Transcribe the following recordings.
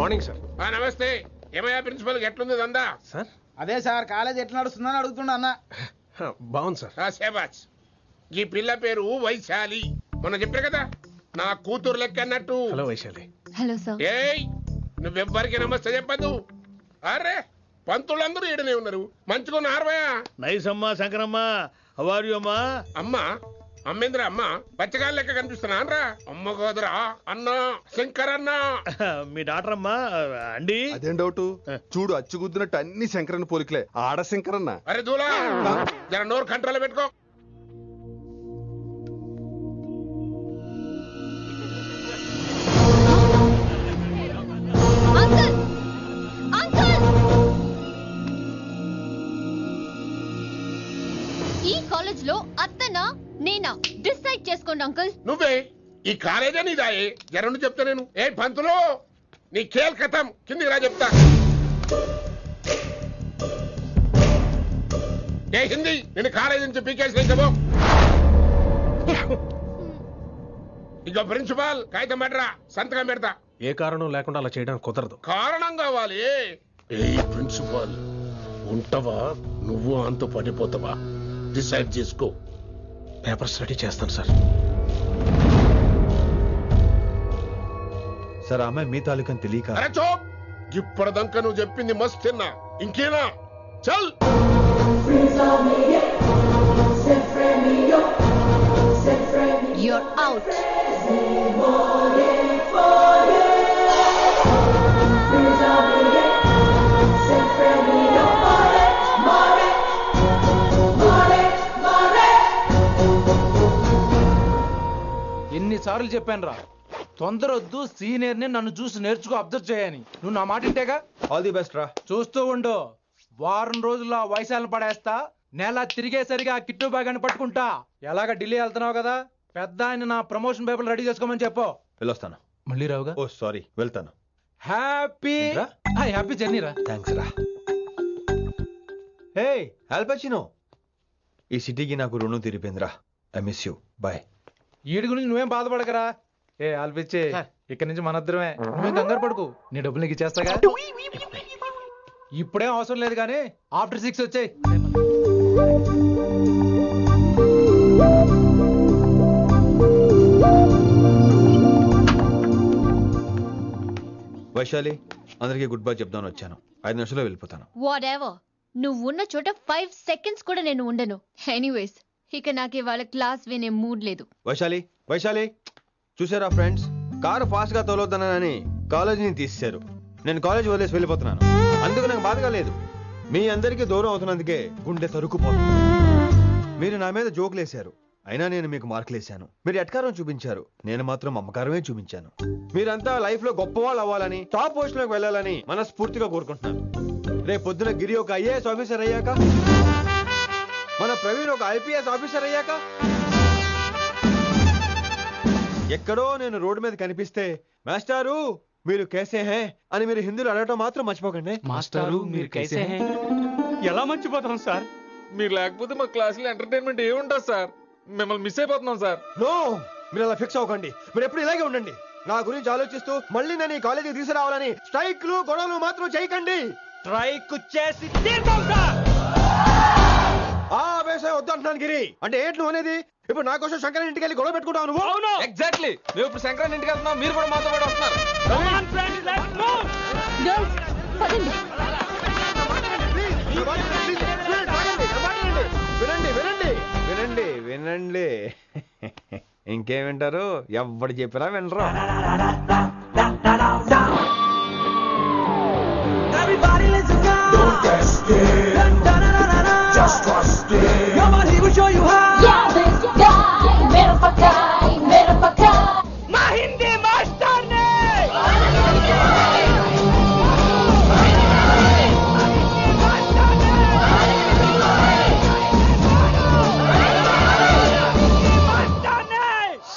Morning sir. నమస్తే. ఏమయ్యా principal ఎట్లుంది దందా? సార్ అదే సార్ కాలేజ్ ఎట్లా నడుస్తుందని అడుగుతున్నా అన్న. బాగుంది సార్. శేబాజ్. ఈ పిల్ల పేరు వైశాలి. మొన్న చెప్పా కదా నా కూతురు లెక్క అన్నట్టు. హలో వైశాలి. Hello sir. ఏయ్ నువ్వెవ్వరికి నమస్తే చెప్పదు. అరే పంతులందరూ ఈడనే ఉన్నారు. మంచుకున్న ఆర్వయా. నైస్ అమ్మా శంకరమ్మ. హౌ ఆర్ యు అమ్మా? అమ్మా అమ్మేంద్ర అమ్మ బచ్చగాళ్ళ లెక్క కనిపిస్తున్నా అనరా? అమ్మ గోదరా అన్న శంకర్ అన్న. మీ డాక్టర్ అమ్మా అండి. అదేం డౌట్? చూడు అచ్చుగుద్దినట్టు అన్ని శంకరన్న పోలికలే. ఆడ శంకరన్న. అరే దూలా జర నోరు కంట్రోల్ పెట్టుకో. అంకుల్ అంకుల్, ఈ కాలేజ్ లో అత్తనా నేనా డిసైడ్ చేసుకోండి అంకుల్. నువ్వే ఈ కాలేజా నీదాయే? జరను చెప్తా నేను. ఏ పంతులు నీ ఖేల్ కథం. కిందికి రా చెప్తా. ఏ హిందీ నేను కాలేజీ నుంచి పీకేసి చెప్పు. ఇక ప్రిన్సిపాల్ కాగితం పడరా, సంతకం పెడతా. ఏ కారణం లేకుండా అలా చేయడానికి కుదరదు. కారణం కావాలి. ఏ ప్రిన్సిపాల్ ఉంటావా నువ్వు అంతు పడిపోతావా? డిసైడ్ చేసుకో. పేపర్ స్టడీ చేస్తాను సార్. సార్ ఆమె మీ తాలూకని తెలియక. అరే చోప్. ఇప్పటిదాకా నువ్వు చెప్పింది మస్త్ తిన్నా. ఇంకేనా? చల్. You're out. ఎన్నిసార్లు చెప్పాను రా, తొందరొద్దు, సీనియర్ ని నన్ను చూసి నేర్చుకో, అబ్జర్వ్ చేయని. నువ్వు నా మాట ఇంటేగా? ఆల్ ది బెస్ట్ రా. చూస్తూ ఉండు, వారం రోజుల్లో ఆ వైశాలను పడేస్తా. నెల తిరిగేసరిగా ఆ కిట్టు బాగాన్ని పట్టుకుంటా. ఎలాగ ఢిల్లీ వెళ్తున్నావు కదా, పెద్ద ఆయన నా ప్రమోషన్ పేపర్లు రెడీ చేసుకోమని చెప్పు. వెళ్ళొస్తాను. మళ్ళీ రావుగా? ఓ సారీ, వెళ్తాను. హ్యాపీ హ్యాపీ జర్నీ రా. థ్యాంక్స్ రా. హే ఆల్పచినో, ఈ సిటీకి నాకు రుణం తీరిపోయిందిరా. I miss you. బాయ్. వీడి గురించి నువ్వేం బాధపడకరా. ఏ ఆల్పిచ్చే, ఇక్కడి నుంచి మనద్దరమే. నువ్వేం కంగారు పడుకు, నీ డబ్బులు నీకు ఇచ్చేస్తాగా. ఇప్పుడేం అవసరం లేదు కానీ ఆఫ్టర్ 6 వచ్చాయి. వైశాలి, అందరికీ గుడ్ బై చెప్దామని వచ్చాను. 5 నిమిషాల్లో వెళ్ళిపోతాను. Whatever. నువ్వు ఉన్న చోట 5 seconds కూడా నేను ఉండను. ఎనీవేస్, ఇక నాకు ఇవాళ క్లాస్ వినే మూడ్ లేదు. వైశాలి, వైశాలి, చూసారా ఫ్రెండ్స్, కారు ఫాస్ట్ గా తోలొద్దనని కాలేజీని తీసేశారు. నేను కాలేజీ వదిలేసి వెళ్ళిపోతున్నాను. అందుకు నాకు బాధగా లేదు. మీ అందరికీ దూరం అవుతున్నందుకే గుండె తరుక్కుపోతుంది. మీరు నా మీద జోకులేశారు, అయినా నేను మీకు మార్కులేశాను. మీరు ఎట్కారం చూపించారు, నేను మాత్రం అమ్మకారమే చూపించాను. మీరంతా లైఫ్ లో గొప్ప వాళ్ళు అవ్వాలని, టాప్ పోస్ట్ లోకి వెళ్ళాలని మనస్ఫూర్తిగా కోరుకుంటున్నాను. రేపు పొద్దున గిరి ఒక ఐఏఎస్ ఆఫీసర్ అయ్యాక, మన ప్రవీణ్ ఒక ఐపీఎస్ ఆఫీసర్ అయ్యాక, ఎక్కడో నేను రోడ్డు మీద కనిపిస్తే మాస్టారు మీరు కేసే హే అని మీరు హిందీలో అడగటం మాత్రం మర్చిపోకండి. మాస్టారు మీరు కైసే హై? ఎలా మర్చిపోతాం సార్? మీరు లేకపోతే మా క్లాసులో ఎంటర్టైన్మెంట్ ఏముంటుంది సార్? మిమ్మల్ని మిస్ అయిపోతున్నాం సార్. నో, మీరు అలా ఫిక్స్ అవ్వకండి. మీరు ఎప్పుడు ఇలాగే ఉండండి. నా గురించి ఆలోచిస్తూ మళ్ళీ నేను ఈ కాలేజీకి తీసుకురావాలని స్ట్రైక్లు గొడవలు మాత్రం చేయకండి. స్ట్రైక్ చేసి తీర్థం సార్. ఆ వేసే వద్దు అంటున్నాను గిరి. అంటే ఏంటి నువ్వు అనేది? ఇప్పుడు నా కోసం శంకర్ ఇంటికి వెళ్ళి గొడవ పెట్టుకుంటావు నువ్వు? అవును, ఎగ్జాక్ట్లీ. మేము ఇప్పుడు శంకరన్ ఇంటికి వెళ్తున్నాం, మీరు కూడా మాతో పాటు వస్తున్నారు. Girls, పదండి. వినండి వినండి వినండి వినండి. ఇంకేం వింటారు? ఎవడు చెప్పినా వినరు.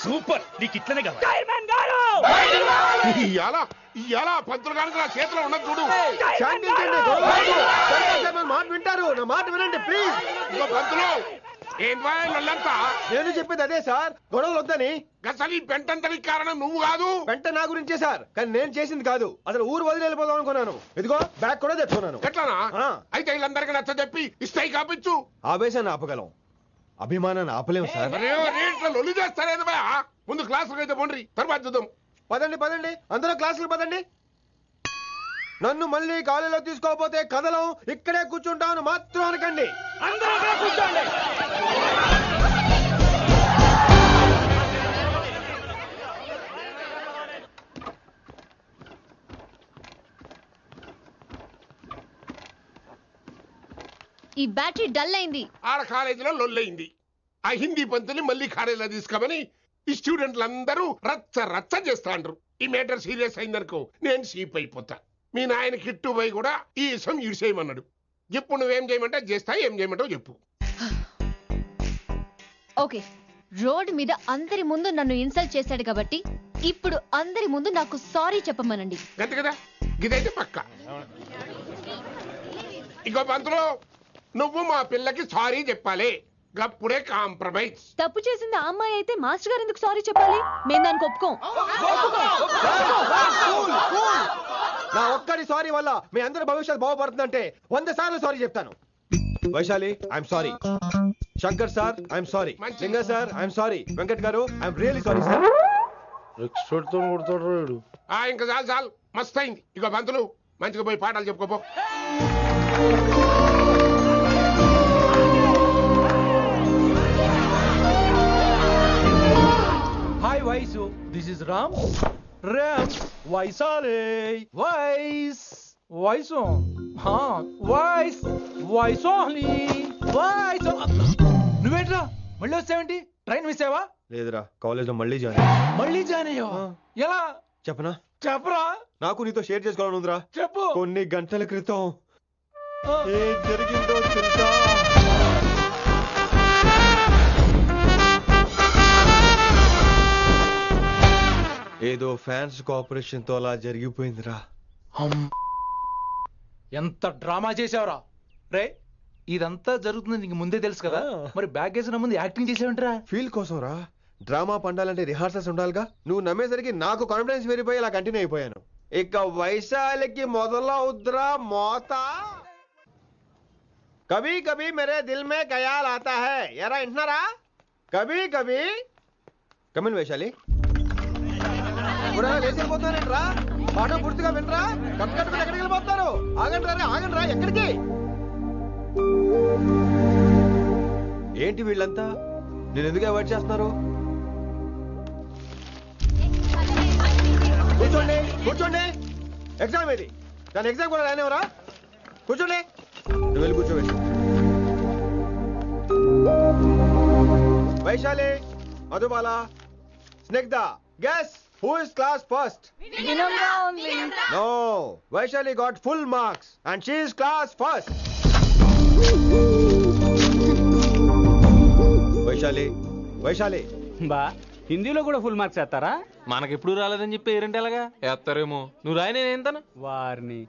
సూపర్, నీకు ఇట్లనే కదా. ఇయాల పంతులు కనుక నా చేతిలో ఉన్నది చూడు. శాంతించండి, గొడవ వద్దు. శంకర్ సార్ మాట వింటారు. నా మాట వినండి ప్లీజ్. ఇగో పంతులు ఏంట్రా వాళ్ళంతా? నేను చెప్పేది అదే సార్, గొడవలు వద్దని. అసలు ఈ పెంటంతరికి కారణం నువ్వు కాదు. వెంట నా గురించే సార్, కానీ నేను చేసింది కాదు. అసలు ఊరు వదిలి వెళ్ళిపోదాం అనుకున్నాను. ఇదిగో బ్యాగ్ కూడా తెచ్చుకున్నాను. ఎట్లానా? ఆ. అయితే వీళ్ళందరికీ నచ్చ చెప్పి ఇస్తాయి కాపించు. ఆవేశాన్ని ఆపగలం, అభిమానాన్ని ఆపలేం సార్. రేట్ల లొల్లి చేస్తారేది బా. ముందు క్లాసులకు అయితే పోండి, తర్వాత చూద్దాం. పదండి పదండి, అందరూ క్లాసులు పదండి. నన్ను మళ్ళీ కాలేజీలో తీసుకోకపోతే కథలం, ఇక్కడే కూర్చుంటాను మాత్రం అనకండి. అందరూ ఇక్కడే కూర్చోండి. ఈ బ్యాటరీ డల్ అయింది. ఆడ కాలేజీలో లొల్లయింది. ఆ హిందీ పంతుని మళ్ళీ కాలేజీలో తీసుకోమని ఈ స్టూడెంట్లందరూ రచ్చ రచ్చ చేస్తాండ్రు. ఈ మేటర్ సీరియస్ అయిందనుకో నేను సీప్ అయిపోతా. మీ నాయన కిట్టు పోయి కూడా ఈ విషయం ఇడిసేయమన్నాడు. ఇప్పుడు నువ్వేం చేయమంటే చేస్తా, ఏం చేయమంటావు చెప్పు. ఓకే, రోడ్ మీద అందరి ముందు నన్ను ఇన్సల్ట్ చేశాడు కాబట్టి ఇప్పుడు అందరి ముందు నాకు సారీ చెప్పమనండి. గంతే కదా, ఇదైతే పక్క. ఇంకో పంతులు, నువ్వు మా పిల్లకి సారీ చెప్పాలి. గప్పుడే కాంప్రమైజ్. తప్పు చేసింది ఆ అమ్మాయి అయితే మాస్టర్ గారు ఎందుకు సారీ చెప్పాలి? మేము దానికి ఒప్పుకోం. నా ఒక్కడి సారీ వల్ల మీ అందరి భవిష్యత్తు బాగుపడుతుందంటే 100 సార్లు సారీ చెప్తాను. Vaishali, I'm sorry. Shankar sir, I'm sorry. లింగ సార్, ఐఎమ్ సారీ. వెంకట్ గారు, ఐఎమ్ రియలీ సారీ సార్. ఇంకా చాలు చాలు, మస్తు అయింది. ఇగో పంతులు, మంచిగా పోయి పాఠాలు చెప్పుకోపో. Hi Vaisu, this is Ram. Ram వైసాలే. వైస్ వైసు, వైస్ వైసోహ్లీ వైస్. నువ్వేంట్రా మళ్ళీ వచ్చావేంటి? ట్రైన్ మిస్ అయ్యావా? లేదురా, కాలేజ్ లో మళ్ళీ జాయిన్. మళ్ళీ జాయిన్ అయ్యావా? ఎలా చెప్పనా? చెప్పరా. నాకు నీతో షేర్ చేసుకోవాలని ఉందిరా. చెప్పు. కొన్ని గంటల క్రితం ఏం జరిగిందో తెలుసా? ఏదో ఫ్యాన్స్ కోఆపరేషన్ తో అలా జరిగిపోయిందిరా. ఎంత డ్రామా చేసావురా రే. ఇదంతా జరుగుతుంది నీకు ముందే తెలుసు కదా, మరి బ్యాగ్ వేసిన ముందు యాక్టింగ్ చేసావంటరా? ఫీల్ కోసం రా. డ్రామా పండాలంటే రిహార్సల్స్ ఉండాలిగా. నువ్వు నమ్మేసరికి నాకు కాన్ఫిడెన్స్ పెరిగిపోయి ఇలా కంటిన్యూ అయిపోయాను. ఇక వైశాలికి మొదలవుద్రా మోత. కభీ కభీ మేరే దిల్ మే ఖయాల్ ఆతా హై. ఎరా వింటున్నారా? కభీ కభీ. కమిన్ వైశాలి. లేచిపోతున్నారంట్రా. పాఠం పూర్తిగా వినరా? కట్టుకట్టుకుని ఎక్కడికి వెళ్ళిపోతున్నారు? ఆగండి రా, ఆగండి రా. ఎక్కడికి? ఏంటి వీళ్ళంతా నేను ఎందుకు అవాయిడ్ చేస్తున్నారు? కూర్చోండి కూర్చోండి. ఎగ్జామ్ ఏది? దాని ఎగ్జామ్ కూడా రానివరా? కూర్చోండి. నువ్వు వెళ్ళి కూర్చోవేసి. Vaishali, Madhubala, Snigdha, guess who is class first? No, Vaishali got full marks and she is class first. Vaishali బా, హిందీలో కూడా ఫుల్ మార్క్స్ వేస్తారా? మనకెప్పుడు రాలేదని చెప్పి ఏరంటే ఎలాగా వేస్తారేమో. నువ్వు రాయి, నేను ఏంతాను వారిని.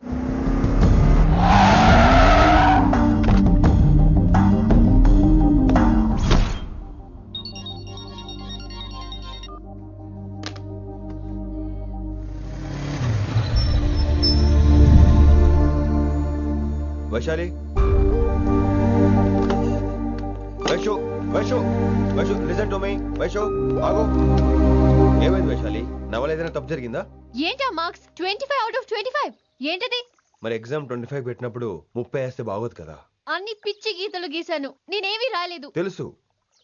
Vaishali, Vaishu Vaishu Vaishu listen to me. Vaishu ఆగు. ఏమైంది వైశాలి? నా వల్ల ఏదైనా తప్పు జరిగిందా? ఏంటా మార్క్స్? 25 out of 25 ఏంటది? మరి ఎగ్జామ్ 25 పెట్టినప్పుడు 30 వేస్తే బాగోదు కదా. అన్ని పిచ్చి గీతలు గీశాను, నేనేమీ రాలేదు. తెలుసు,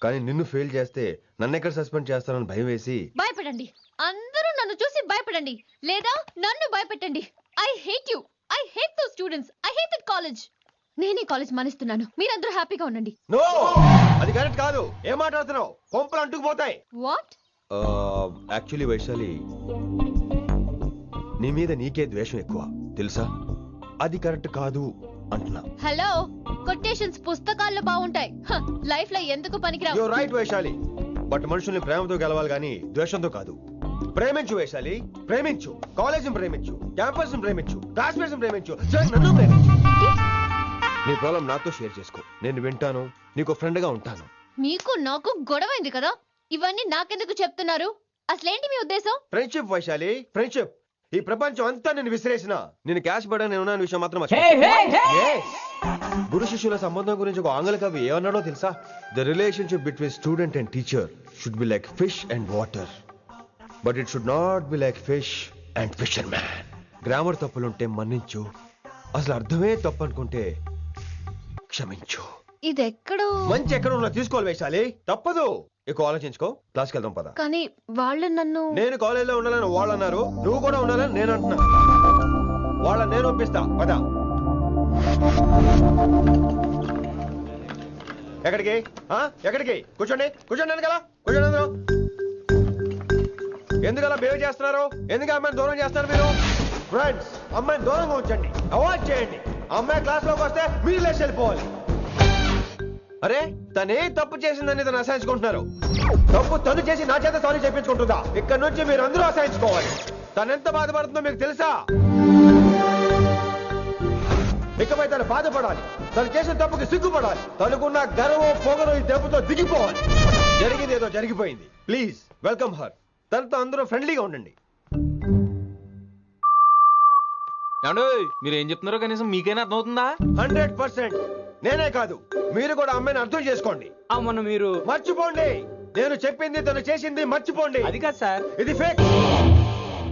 కానీ నిన్ను ఫెయిల్ చేస్తే నన్ను ఎక్కడ సస్పెండ్ చేస్తానని భయం వేసి. భయపడండి, అందరూ నన్ను చూసి భయపడండి, లేదా నన్ను భయపెట్టండి. I hate you. I hate those students. I hate that college. నేనే కాలేజ్ మానేస్తున్నాను. మీరందరూ హ్యాపీగా ఉండండి. నో, అది కరెక్ట్ కాదు. ఏం మాట్లాడుతున్నావు? కొంపలు అంటుకుపోతాయి. వాట్? యాక్చువల్లీ వైశాలి, నీ మీద నీకే ద్వేషం ఎక్కువ తెలుసా? అది కరెక్ట్ కాదు అంటున్నా. హలో, కొటేషన్స్ పుస్తకాల్లో బాగుంటాయి, లైఫ్ లో ఎందుకు పనికిరావు. యు రైట్ వైశాలి, బట్ మనుషుల్ని ప్రేమతో గెలవాలి గాని ద్వేషంతో కాదు. ప్రేమించు వైశాలి, ప్రేమించు. కాలేజ్ ప్రేమించు, క్యాంపస్ ప్రేమించు, క్లాస్మేట్స్ ప్రేమించు, నన్ను ప్రేమించు. నీ ప్రాబ్లం నాతో షేర్ చేసుకో. నేను వింటాను, నీకు ఫ్రెండ్ గా ఉంటాను. మీకు నాకు గొడవైంది కదా, ఇవన్నీ నాకెందుకు చెప్తున్నారు? అసలేంటి మీ ఉద్దేశం? Friendship Vaishali, friendship. ఈ ప్రపంచం అంతా నేను విసిరేసిన నేను క్యాష్ పడా నేను ఉన్నాను విషయం మాత్రం గురు శిష్యుల సంబంధం గురించి ఒక ఆంగ్ల కవి ఏమన్నాడో తెలుసా? The relationship between student and teacher should be like fish and water, but it should not be like fish and fisherman. Grammar తప్పులుంటే మన్నించు, అసలు అర్థమే తప్పు అనుకుంటే క్షమించు. ఇది ఎక్కడో మంచి ఎక్కడ ఉన్నా తీసుకోవాలి వైశాలి, తప్పదు. ఎక్కువ ఆలోచించుకో, క్లాస్కి వెళ్దాం పద. కానీ వాళ్ళు నన్ను నేను కాలేజీలో ఉండాలని వాళ్ళు అన్నారు, నువ్వు కూడా ఉండాలని నేను అంటున్నా. వాళ్ళని నేను ఒప్పిస్తా, పద. ఎక్కడికి ఎక్కడికి? కూర్చోండి కూర్చోండి ఎందుకలా కూర్చోండి అందరూ. ఎందుకలా బిహేవ్ చేస్తున్నారు? ఎందుకు అమ్మాయిని దూరం చేస్తారు మీరు? ఫ్రెండ్స్, అమ్మాయిని దూరంగా ఉంచండి, అవాయిడ్ చేయండి. అమ్మాయి క్లాస్ లోకి వస్తే మీరు లేచి వెళ్ళిపోవాలి. అరే తనే తప్పు చేసిందని తను అసహించుకుంటున్నారు. తప్పు తను చేసి నా చేత సారీ చెప్పించుకుంటుందా? ఇక్కడ నుంచి మీరు అందరూ అసహించుకోవాలి. తను ఎంత బాధపడుతుందో మీకు తెలుసా? ఇకపై తను బాధపడాలి, తను చేసిన తప్పుకి సిగ్గుపడాలి. తనకున్న గర్వం పొగరు ఈ దెబ్బతో దిగిపోవాలి. జరిగింది ఏదో జరిగిపోయింది. Please welcome her. తనతో అందరూ ఫ్రెండ్లీగా ఉండండి. మీరు ఏం చెప్తున్నారో కనీసం మీకైనా అర్థమవుతుందా? 100%. నేనే కాదు, మీరు కూడా అమ్మాయిని అర్థం చేసుకోండి. మొన్న మీరు మర్చిపోండి, నేను చెప్పింది తను చేసింది మర్చిపోండి. అది కాదు సార్, ఇది ఫేక్.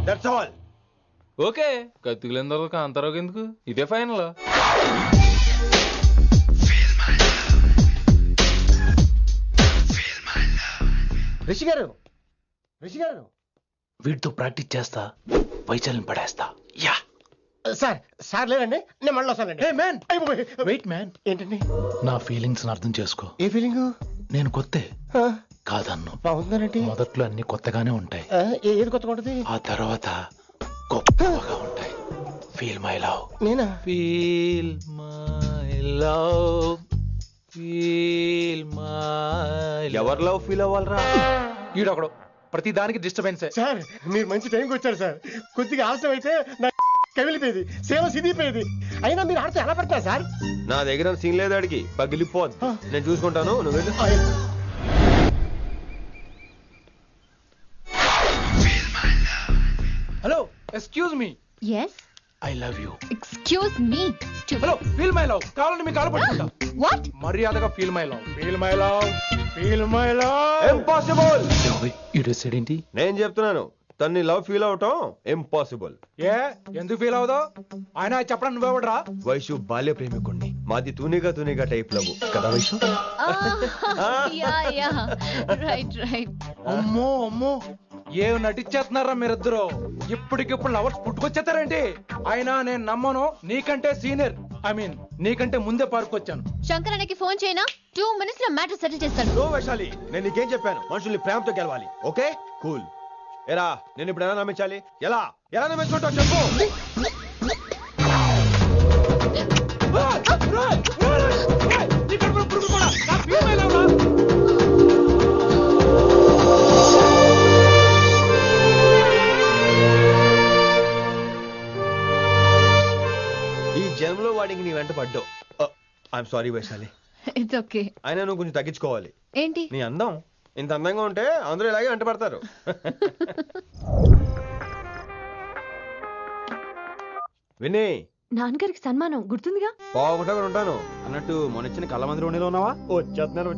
That's all. ఓకే, కత్తిలేని తర్వాత కాంతారావు ఎందుకు? ఇదే ఫైనల్. రిషి గారు, రిషి గారు, వీటితో ప్రాక్టీస్ చేస్తా, వైశాలిని పడేస్తా. యా సార్, సార్ లేదండి, నేను మళ్ళీ వస్తానండి. వెయిట్ మ్యాన్, ఏంటండి? నా ఫీలింగ్స్ అర్థం చేసుకో. ఏ ఫీలింగ్? నేను కొత్తే కాదన్ను. బాగుందండి. మొదట్లో అన్ని కొత్తగానే ఉంటాయి, ఏది కొత్తగా ఉంటుంది? ఆ తర్వాత గొప్పగా ఉంటాయి. Feel my love. నేనా? Feel my love, feel my. ఎవరు లవ్ ఫీల్ అవ్వాలరా? ఈడొకడు ప్రతి దానికి డిస్టర్బెన్స్. సార్, మీరు మంచి టైంకి వచ్చారు సార్. కొద్దిగా ఆలస్యం అయితే నా కమిలిపోయేది, సేవ సిదిపోయేది. అయినా మీరు ఆడితే ఎలా పడతారు సార్? నా దగ్గర సీన్ లేదు, అడిగి పగిలిపోదు. నేను చూసుకుంటాను, నువ్వు వెళ్ళు. Hello, excuse me. yes I love you. excuse me hello, feel my love. కావాలంటే మీ కాలు పట్టుకుంటా. what? మర్యాదగా feel my love, feel my love, feel my love. Impossible. ఏంటి? నేను చెప్తున్నాను, తన్ని లవ్ ఫీల్ అవటం ఇంపాసిబుల్. ఏ ఎందుకు ఫీల్ అవుదో? ఆయన చెప్పడం నువ్వెవడరా? వైషు బాల్య ప్రేమికుణ్ణి, మాది తూనిగా తూనిగా టైప్ లవ్ కదా వైషు? yeah right. అమ్మో అమ్మో, ఏం నటించేస్తున్నారా మీరిద్దరు? ఇప్పటికిప్పుడు లవర్స్ పుట్టుకొచ్చేస్తారేంటి? అయినా నేను నమ్మను, నీకంటే సీనియర్, ఐ మీన్ నీకంటే ముందే పార్కొచ్చాను. శంకర్ అన్నకి ఫోన్ చేయనా? 2 minutes లో మ్యాటర్ సెటిల్ చేస్తాను. నో వైశాలి, నేను నీకేం చెప్పాను? మనుషుల్ని ప్రేమతో గెలవాలి. Okay cool. ఎరా నేను ఇప్పుడు ఎలా నమ్మించాలి? ఎలా ఎలా నమ్మించుకుంటావు చెప్పు. ఈ జన్మలో వాడికి నీ వెంట పడ్డావు. I'm sorry Vaishali. It's okay. అయినా నువ్వు కొంచెం తగ్గించుకోవాలి. ఏంటి? నీ అందం ఇంత అందంగా ఉంటే అందరూ ఇలాగే వెంట పడతారు. విన్నీ, నాన్నగారికి సన్మానం గుర్తుందిగా? బాగుంటా కూడా ఉంటాను అన్నట్టు మొన్న ఇచ్చిన కళ్ళ మంది ఉండేలో ఉన్నావా? వచ్చేస్తున్నాను.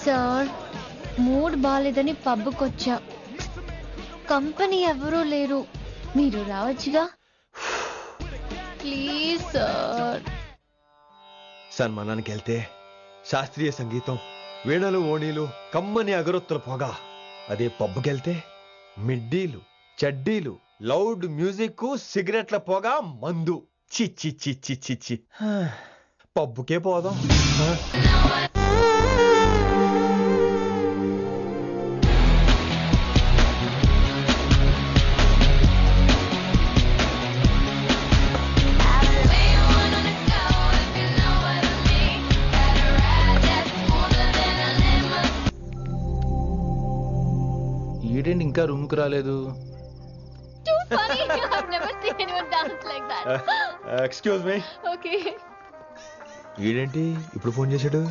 సార్, మూడ్ బాలేదని పబ్కొచ్చా. కంపెనీ ఎవరూ లేరు, మీరు రావచ్చుగా. Please sir. సన్మానానికి వెళ్తే శాస్త్రీయ సంగీతం, వీణలు ఓణీలు, కమ్మని అగరొత్తుల పొగ. అదే పబ్కెళ్తే మిడ్డీలు, చెడ్డీలు, లౌడ్ మ్యూజిక్, సిగరెట్ల పొగ, మందు. చిచ్చి చిచ్చి చిచ్చి. పబ్బుకే పోదాం. వీడేంటి ఇంకా రూమ్ కి రాలేదు? Too funny. I've never seen anyone dance like that. Excuse me. Okay. వీడేంటి ఇప్పుడు ఫోన్ చేశాడు?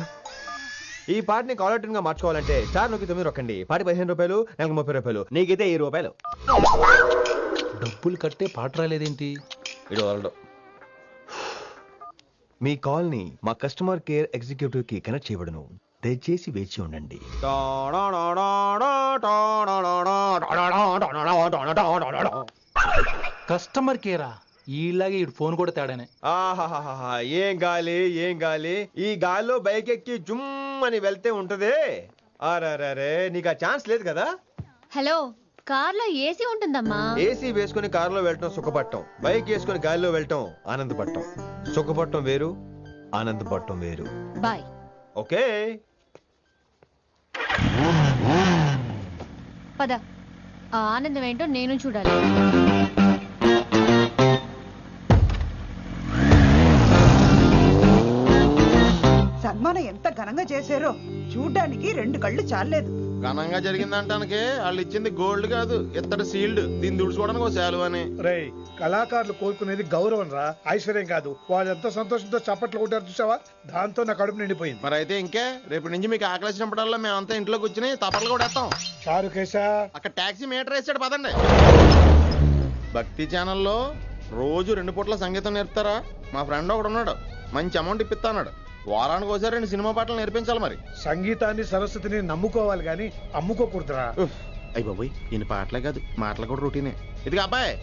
ఈ పాటని కాలర్ ట్యూన్ గా మార్చుకోవాలంటే స్టార్ నొక్కి 9 రొక్కండి. పాటి 15 రూపాయలు, నాకు 30 రూపాయలు, నీకైతే 10 రూపాయలు. డబ్బులు కట్టే పాట రాలేదేంటి? ఇడు వదలడు. మీ కాల్ ని మా కస్టమర్ కేర్ ఎగ్జిక్యూటివ్ కి కనెక్ట్ చేయబడును. దయచేసి వేచి ఉండండి. కస్టమర్ కేరా? ఈలాగే ఇటు ఫోన్ కూడా తేడానే. ఆహాహాహా, ఏం గాలి ఏం గాలి. ఈ గాలిలో బైక్ ఎక్కి జుమ్ అని వెళ్తే ఉంటదే. అరే నీకు ఆ ఛాన్స్ లేదు కదా. హలో, కార్ లో ఏసీ ఉంటుందమ్మా. ఏసీ వేసుకుని కారులో వెళ్ళటం సుఖపట్టం, బైక్ వేసుకుని గాలిలో వెళ్ళటం ఆనందపట్టం. సుఖపట్టం వేరు, ఆనందపట్టం వేరు. బాయ్. ఓకే పద, ఆ ఆనందం ఏంటో నేను చూడాలి. సన్మానం ఎంత ఘనంగా చేశారో చూడ్డానికి 2 కళ్ళు చాలేదు. ఘనంగా జరిగిందంటానికి వాళ్ళు ఇచ్చింది గోల్డ్ కాదు, ఇత్తడి సీల్డ్. దీన్ని దుడుచుకోవడానికి ఒక శాలువ అని. రే, కళాకారులు కోరుకునేది గౌరవం రా, ఐశ్వర్యం కాదు. వాళ్ళు ఎంతో సంతోషంతో చప్పట్లు కొట్టారు చూసావా, దాంతో నా కడుపు నిండిపోయింది. మరి అయితే ఇంకే రేపటి నుంచి మీకు ఆకలిసినప్పుడల్లా మేమంతా ఇంట్లో కూర్చుని తప్పట్లు కూడా వేస్తాం. చారుకేశా, అక్కడ టాక్సీ మీటర్ వేసాడు పదండి. భక్తి ఛానల్లో రోజు 2 పూట్ల సంగీతం నేర్పుతారా? మా ఫ్రెండ్ ఒకడు ఉన్నాడు, మంచి అమౌంట్ ఇప్పిస్తా అన్నాడు. వారానికి ఒకసారి 2 సినిమా పాటలు నేర్పించాలి. మరి సంగీతాన్ని సరస్వతిని నమ్ముకోవాలి గాని అమ్ముకోకూడదురా. అయ్య బాబోయ్, ఈయన పాటలే కాదు మాటలు కూడా రొటీనే. ఇదిగా అబ్బాయి,